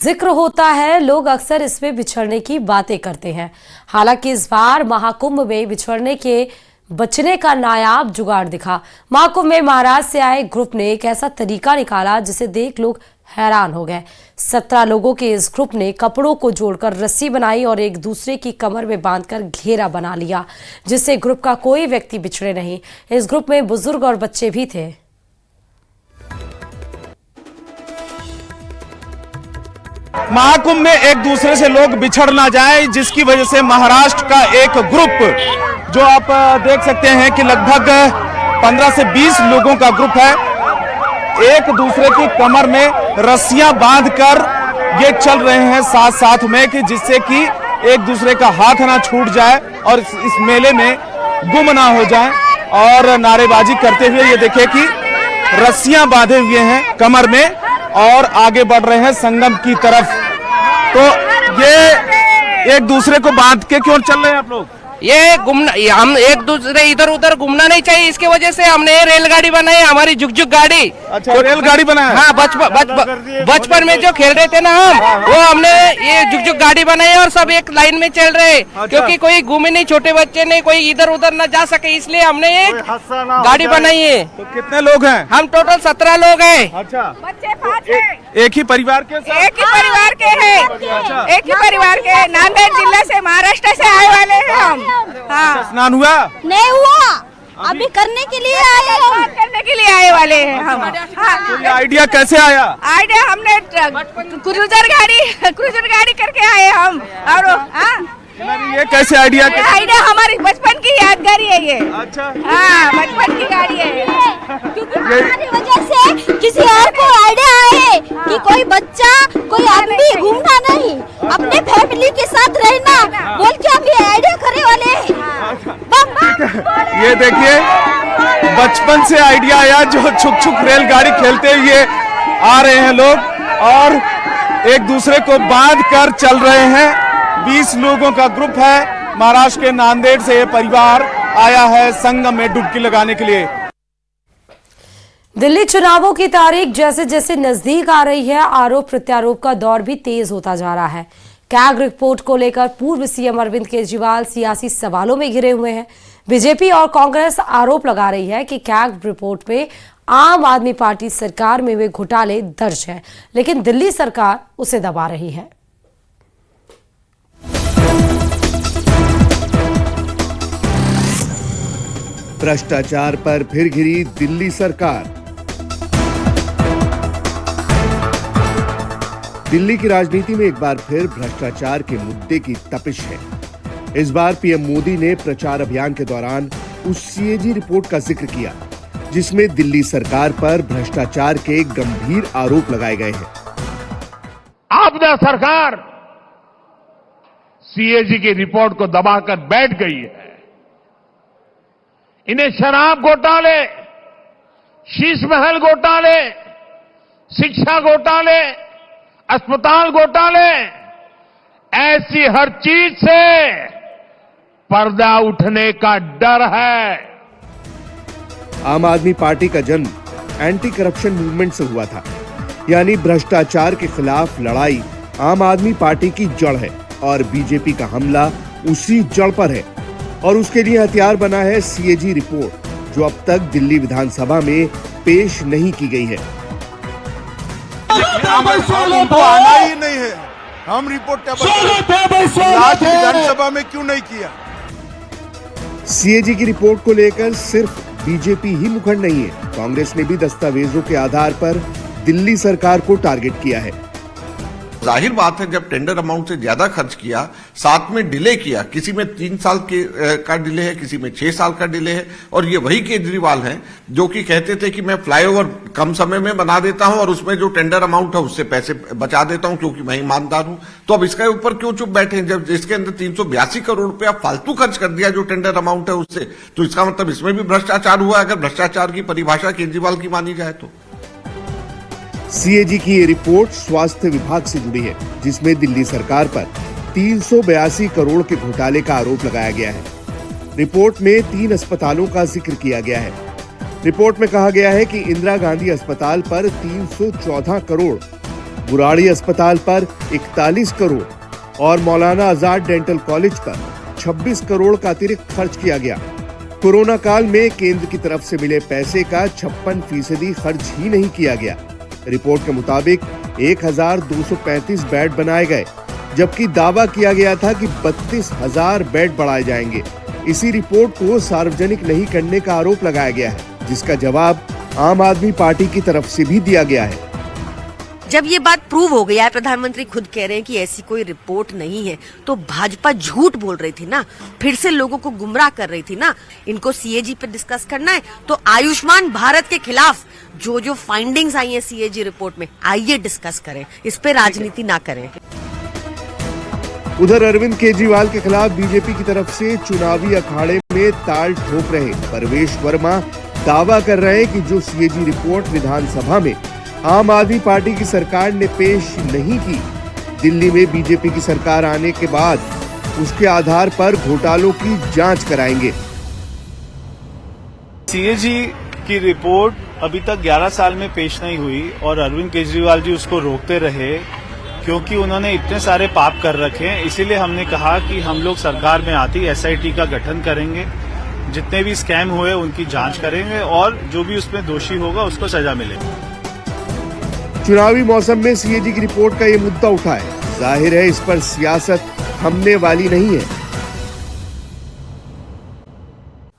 जिक्र होता है, लोग अक्सर इसमें बिछड़ने की बातें करते हैं। हालांकि इस बार महाकुंभ में बिछड़ने के बचने का नायाब जुगाड़ दिखा। महाकुंभ में महाराष्ट्र से आए ग्रुप ने एक ऐसा तरीका निकाला जिसे देख लोग हैरान हो गए। 17 लोगों के इस ग्रुप ने कपड़ों को जोड़कर रस्सी बनाई और एक दूसरे की कमर में बांधकर घेरा बना लिया, जिससे ग्रुप का कोई व्यक्ति बिछड़े नहीं। इस ग्रुप में बुजुर्ग और बच्चे भी थे। महाकुंभ में एक दूसरे से लोग बिछड़ ना जाए, जिसकी वजह से महाराष्ट्र का एक ग्रुप, जो आप देख सकते हैं कि लगभग 15 से 20 लोगों का ग्रुप है, एक दूसरे की कमर में रस्सियां बांधकर ये चल रहे हैं साथ साथ में, कि जिससे कि एक दूसरे का हाथ ना छूट जाए और इस मेले में गुम ना हो जाए। और नारेबाजी करते हुए ये देखिए कि रस्सियां बांधे हुए हैं कमर में और आगे बढ़ रहे हैं संगम की तरफ। तो ये एक दूसरे को बांध के क्यों चल रहे हैं आप लोग? ये घूमना, हम एक दूसरे इधर उधर घूमना नहीं चाहिए, इसके वजह से हमने रेलगाड़ी बनाई, हमारी झुक गाड़ी। अच्छा, तो रेलगाड़ी बनाया? हाँ, बचपन में जो खेल रहे थे ना हम, वो हमने ये झुक गाड़ी बनाई और सब एक लाइन में चल रहे। अच्छा। क्योंकि कोई घूमे नहीं, छोटे बच्चे नहीं, कोई इधर उधर न जा सके, इसलिए हमने एक गाड़ी बनाई है। तो कितने लोग हैं? हम टोटल 17 लोग हैं। अच्छा, बच्चे 5 हैं। एक ही परिवार के साथ? एक ही परिवार के हैं। अच्छा। एक ही परिवार के, नांदेड़ जिला से, महाराष्ट्र से आए वाले हैं हम। हाँ, स्नान हुआ? नहीं हुआ, अभी करने के लिए आए हम। करने के लिए आए वाले हैं हम। हाँ, तो ये आइडिया कैसे आया? आइडिया हमने क्रूजर गाड़ी करके आए हम। और ये कैसे आइडिया? आइडिया हमारी बचपन की यादगारी है ये। अच्छा, हाँ, बचपन की गाड़ी है। क्योंकि हमारी वजह से किसी और को आइडिया आए कि कोई बच्चा, कोई आदमी घूमना नहीं, अपने फैमिली के साथ रहना, बोल के हम ये आइडिया करने वाले हैं। ये देखिए, बचपन से आइडिया आया, जो छुक छुक रेलगाड़ी खेलते हुए आ रहे हैं लोग और एक दूसरे को बांध कर चल रहे हैं। 20 लोगों का ग्रुप है। महाराष्ट्र के नांदेड़ से ये परिवार आया है संगम में डुबकी लगाने के लिए। दिल्ली चुनावों की तारीख जैसे जैसे नजदीक आ रही है, आरोप प्रत्यारोप का दौर भी तेज होता जा रहा है। कैग रिपोर्ट को लेकर पूर्व सीएम अरविंद केजरीवाल सियासी सवालों में घिरे हुए हैं। बीजेपी और कांग्रेस आरोप लगा रही है कि कैग रिपोर्ट में आम आदमी पार्टी सरकार में हुए घोटाले दर्ज है, लेकिन दिल्ली सरकार उसे दबा रही है। भ्रष्टाचार पर फिर घिरी दिल्ली सरकार। दिल्ली की राजनीति में एक बार फिर भ्रष्टाचार के मुद्दे की तपिश है। इस बार पीएम मोदी ने प्रचार अभियान के दौरान उस सीएजी रिपोर्ट का जिक्र किया, जिसमें दिल्ली सरकार पर भ्रष्टाचार के गंभीर आरोप लगाए गए हैं। आपदा सरकार सीएजी की रिपोर्ट को दबाकर बैठ गई है। इन्हें शराब घोटाले, शीश महल घोटाले, शिक्षा घोटाले, अस्पताल घोटाले, ऐसी हर चीज से पर्दा उठने का डर है। आम आदमी पार्टी का जन्म एंटी करप्शन मूवमेंट से हुआ था, यानी भ्रष्टाचार के खिलाफ लड़ाई आम आदमी पार्टी की जड़ है और बीजेपी का हमला उसी जड़ पर है। और उसके लिए हथियार बना है सीएजी रिपोर्ट, जो अब तक दिल्ली विधानसभा में पेश नहीं की गई है। हमको आना ही नहीं है, हम रिपोर्ट आज विधानसभा में क्यों नहीं किया? सीएजी की रिपोर्ट को लेकर सिर्फ बीजेपी ही मुखर नहीं है, कांग्रेस ने भी दस्तावेजों के आधार पर दिल्ली सरकार को टारगेट किया है। जाहिर बात है, जब टेंडर अमाउंट से ज्यादा खर्च किया, साथ में डिले किया, किसी में 3 साल का डिले है, किसी में 6 साल का डिले है, और ये वही केजरीवाल हैं जो कि कहते थे कि मैं फ्लाईओवर कम समय में बना देता हूं और उसमें जो टेंडर अमाउंट है उससे पैसे बचा देता हूं क्योंकि मैं ईमानदार हूं। तो अब इसके ऊपर क्यों चुप बैठे हैं? जब इसके अंदर 382 करोड़ रुपया फालतू खर्च कर दिया जो टेंडर अमाउंट है उससे, तो इसका मतलब इसमें भी भ्रष्टाचार हुआ, अगर भ्रष्टाचार की परिभाषा केजरीवाल की मानी जाए तो। सीएजी की ये रिपोर्ट स्वास्थ्य विभाग से जुड़ी है, जिसमें दिल्ली सरकार पर 382 करोड़ के घोटाले का आरोप लगाया गया है। रिपोर्ट में 3 अस्पतालों का जिक्र किया गया है। रिपोर्ट में कहा गया है कि इंदिरा गांधी अस्पताल पर 314 करोड़ बुराड़ी अस्पताल पर 41 करोड़ और मौलाना आजाद डेंटल कॉलेज पर 26 करोड़ का अतिरिक्त खर्च किया गया। कोरोना काल में केंद्र की तरफ से मिले पैसे का 56% खर्च ही नहीं किया गया। रिपोर्ट के मुताबिक 1235 बेड बनाए गए, जबकि दावा किया गया था कि 32,000 बेड बढ़ाए जाएंगे। इसी रिपोर्ट को सार्वजनिक नहीं करने का आरोप लगाया गया है, जिसका जवाब आम आदमी पार्टी की तरफ से भी दिया गया है। जब ये बात प्रूव हो गया है, प्रधानमंत्री खुद कह रहे हैं कि ऐसी कोई रिपोर्ट नहीं है, तो भाजपा झूठ बोल रही थी ना, फिर से लोगों को गुमराह कर रही थी ना। इनको सीएजी पे डिस्कस करना है तो आयुष्मान भारत के खिलाफ जो फाइंडिंग्स आई है सीएजी रिपोर्ट में, आइए डिस्कस करें, इस पे राजनीति ना करें। उधर अरविंद केजरीवाल के खिलाफ बीजेपी की तरफ से चुनावी अखाड़े में ताल ठोक रहे परवेश वर्मा दावा कर रहे हैं कि जो सीएजी रिपोर्ट विधानसभा में आम आदमी पार्टी की सरकार ने पेश नहीं की, दिल्ली में बीजेपी की सरकार आने के बाद उसके आधार पर घोटालों की जांच कराएंगे। सीएजी की रिपोर्ट अभी तक 11 साल में पेश नहीं हुई और अरविंद केजरीवाल जी उसको रोकते रहे क्योंकि उन्होंने इतने सारे पाप कर रखे हैं। इसीलिए हमने कहा कि हम लोग सरकार में आती एसआईटी का गठन करेंगे, जितने भी स्कैम हुए उनकी जांच करेंगे और जो भी उसमें दोषी होगा उसको सजा मिलेगी। चुनावी मौसम में सीएजी की रिपोर्ट का ये मुद्दा उठा है। जाहिर है इस पर सियासत थमने वाली नहीं है।